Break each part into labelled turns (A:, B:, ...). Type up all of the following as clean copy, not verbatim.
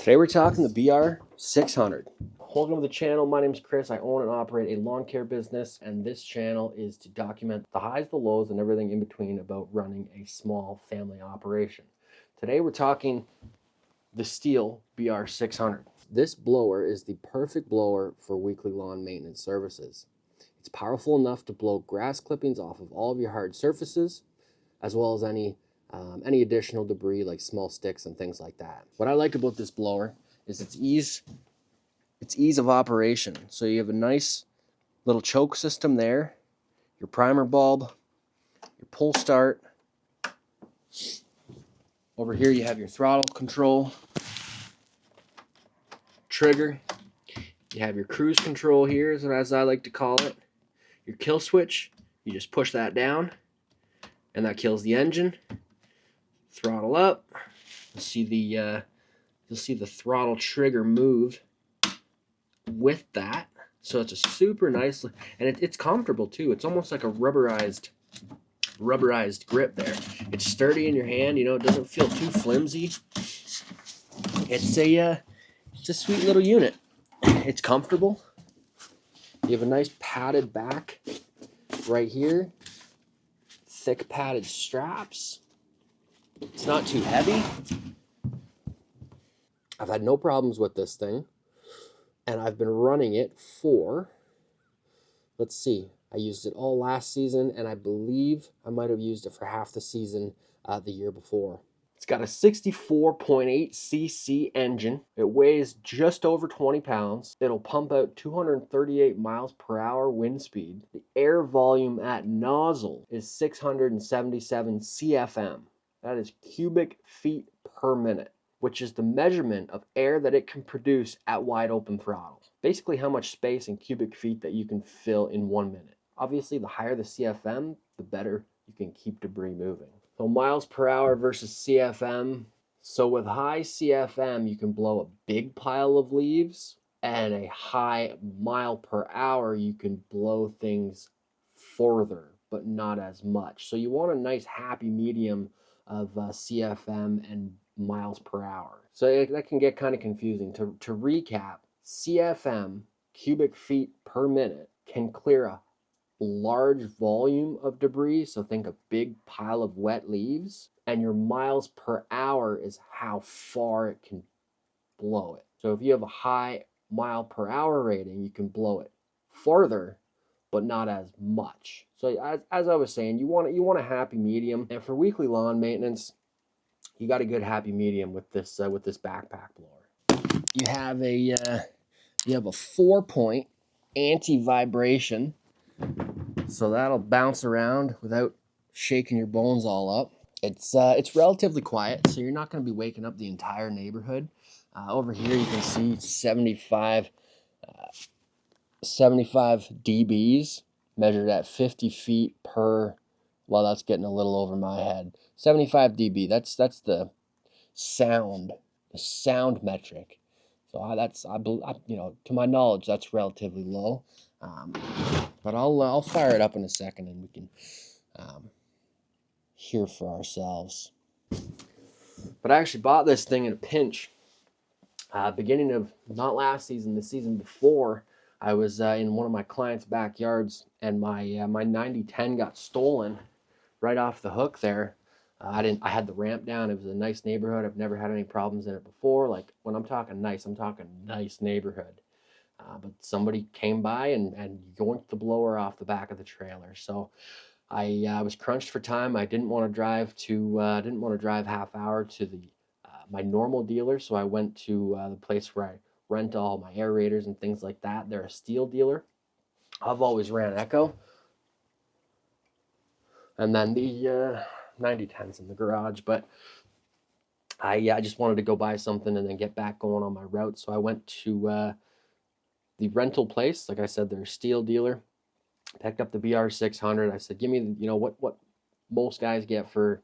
A: Today we're talking the BR-600. Welcome to the channel. My name is Chris. I own and operate a lawn care business, and this channel is to document the highs, the lows, and everything in between about running a small family operation. Today we're talking the STIHL BR-600. This blower is the perfect blower for weekly lawn maintenance services. It's powerful enough to blow grass clippings off of all of your hard surfaces, as well as any additional debris like small sticks and things like that. What I like about this blower is its ease of operation. So you have a nice little choke system there, your primer bulb, your pull start. Over here you have your throttle control, trigger. You have your cruise control here, as I like to call it. Your kill switch, you just push that down and that kills the engine. Throttle up. You'll see the throttle trigger move with that. So it's a super nice, and it's comfortable too. It's almost like a rubberized grip there. It's sturdy in your hand, you know, it doesn't feel too flimsy. It's a sweet little unit. It's comfortable. You have a nice padded back right here. Thick padded straps. It's not too heavy. I've had no problems with this thing, and I've been running it for, let's see, I used it all last season, and I believe I might have used it for half the season the year before. It's got a 64.8 cc engine. It weighs just over 20 pounds. It'll pump out 238 miles per hour wind speed. The air volume at nozzle is 677 CFM. That is cubic feet per minute, which is the measurement of air that it can produce at wide open throttle. Basically how much space in cubic feet that you can fill in 1 minute. Obviously, the higher the CFM, the better you can keep debris moving. So miles per hour versus CFM. So with high CFM, you can blow a big pile of leaves, and a high mile per hour, you can blow things further, but not as much. So you want a nice happy medium of CFM and miles per hour. So that can get kind of confusing. To recap, CFM, cubic feet per minute, can clear a large volume of debris, so think a big pile of wet leaves, and your miles per hour is how far it can blow it. So if you have a high mile per hour rating, you can blow it farther, but not as much. So as I was saying, you want a happy medium, and for weekly lawn maintenance, you got a good happy medium with this backpack blower. You have a 4-point anti-vibration, so that'll bounce around without shaking your bones all up. It's relatively quiet, so you're not going to be waking up the entire neighborhood. Over here you can see 75 dBs measured at 50 feet per, well, that's getting a little over my head. 75 dB, that's the sound metric. So that's, you know, to my knowledge, that's relatively low. But I'll fire it up in a second, and we can hear for ourselves. But I actually bought this thing in a pinch. Beginning of, not last season, the season before, I was in one of my clients' backyards, and my 9010 got stolen right off the hook there. I had the ramp down. It was a nice neighborhood. I've never had any problems in it before. Like, when I'm talking nice neighborhood. But somebody came by and yoinked the blower off the back of the trailer. So I was crunched for time. I didn't want to drive half hour to my normal dealer. So I went to the place where I rent all my aerators and things like that. They're a STIHL dealer. I've always ran Echo. And then the 9010's in the garage, but I just wanted to go buy something and then get back going on my route. So I went to the rental place. Like I said, they're a STIHL dealer. Picked up the BR-600. I said, give me, you know, what most guys get for,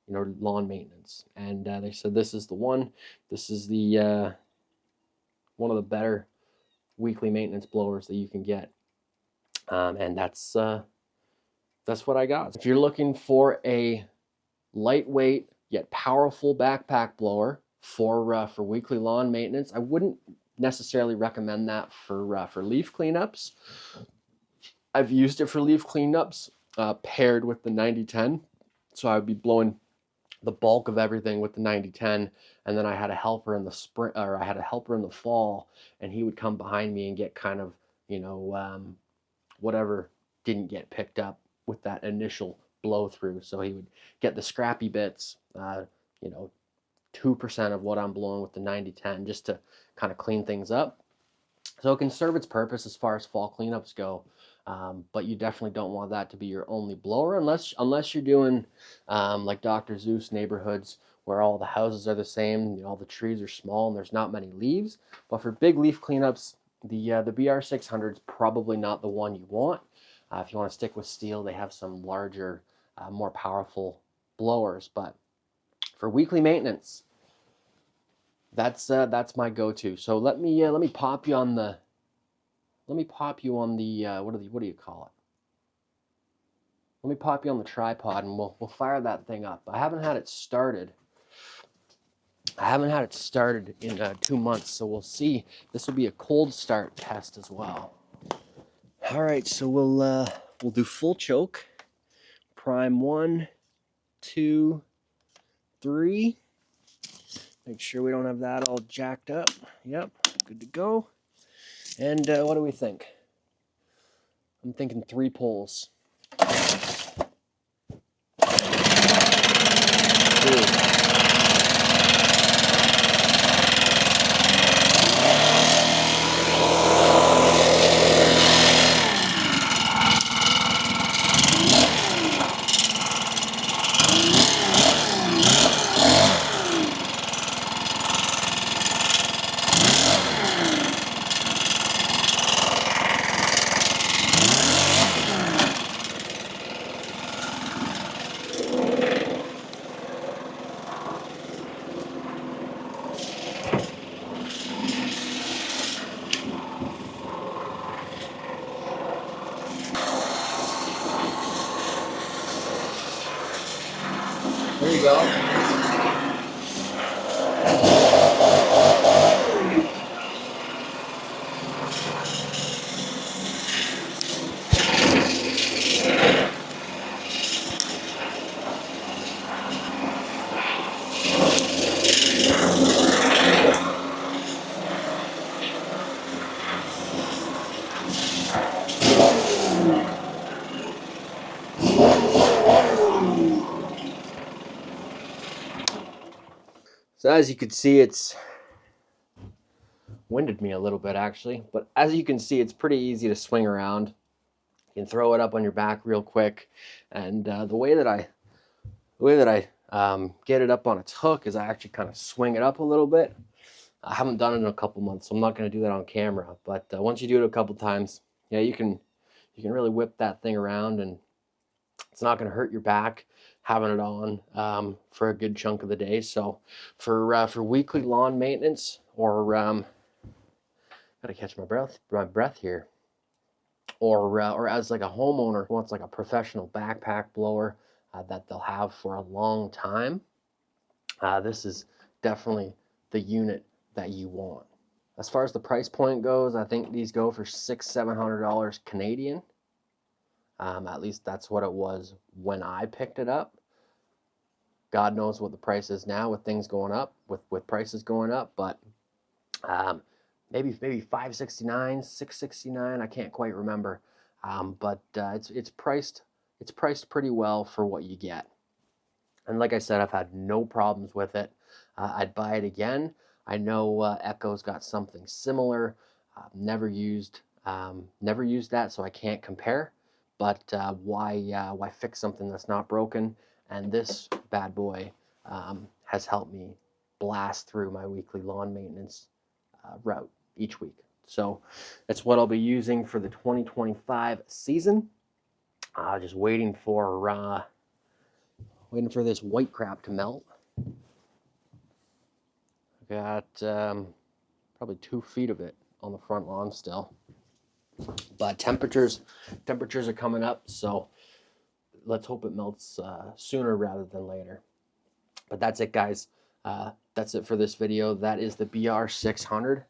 A: you know, lawn maintenance. And they said, this is the one. This is the one of the better weekly maintenance blowers that you can get. And that's what I got. If you're looking for a lightweight yet powerful backpack blower for weekly lawn maintenance. I wouldn't necessarily recommend that for leaf cleanups. I've used it for leaf cleanups paired with the 90-10. So I would be blowing the bulk of everything with the 90-10, and then I had a helper in the spring, or I had a helper in the fall, and he would come behind me and get kind of, whatever didn't get picked up with that initial blow through. So he would get the scrappy bits, 2% of what I'm blowing with the 90-10, just to kind of clean things up. So it can serve its purpose as far as fall cleanups go, but you definitely don't want that to be your only blower unless you're doing like Dr. Zeus neighborhoods where all the houses are the same, all the trees are small and there's not many leaves. But for big leaf cleanups, the BR-600 is probably not the one you want. If you want to stick with STIHL, they have some larger, more powerful blowers. But for weekly maintenance, that's my go-to. So let me pop you on the what do you call it? Let me pop you on the tripod and we'll fire that thing up. I haven't had it started. In 2 months, so we'll see. This will be a cold start test as well. All right, so we'll do full choke. Prime 1, 2, 3. Make sure we don't have that all jacked up. Yep, good to go. And what do we think? I'm thinking 3 pulls. 2. There you go. So as you can see, it's winded me a little bit actually, but as you can see, it's pretty easy to swing around. You can throw it up on your back real quick, and the way that I get it up on its hook is I actually kind of swing it up a little bit. I haven't done it in a couple months, so I'm not going to do that on camera. But once you do it a couple times, yeah, you can really whip that thing around, and it's not going to hurt your back having it on for a good chunk of the day. So for weekly lawn maintenance, or gotta catch my breath here, or as like a homeowner who wants like a professional backpack blower that they'll have for a long time, this is definitely the unit that you want. As far as the price point goes, I think these go for $600-700 Canadian. At least that's what it was when I picked it up. God knows what the price is now with things going up, with prices going up, but maybe $569, $669. I can't quite remember, but it's priced pretty well for what you get. And like I said, I've had no problems with it. I'd buy it again. I know Echo's got something similar. Never used that, so I can't compare. But why fix something that's not broken? And this bad boy has helped me blast through my weekly lawn maintenance route each week. So that's what I'll be using for the 2025 season. Just waiting for this white crap to melt. Got probably 2 feet of it on the front lawn still. But temperatures are coming up, so let's hope it melts sooner rather than later. But that's it, guys. That's it for this video. That is the BR-600.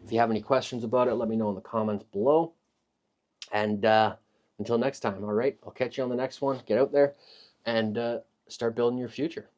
A: If you have any questions about it, let me know in the comments below. And until next time, all right, I'll catch you on the next one. Get out there and start building your future.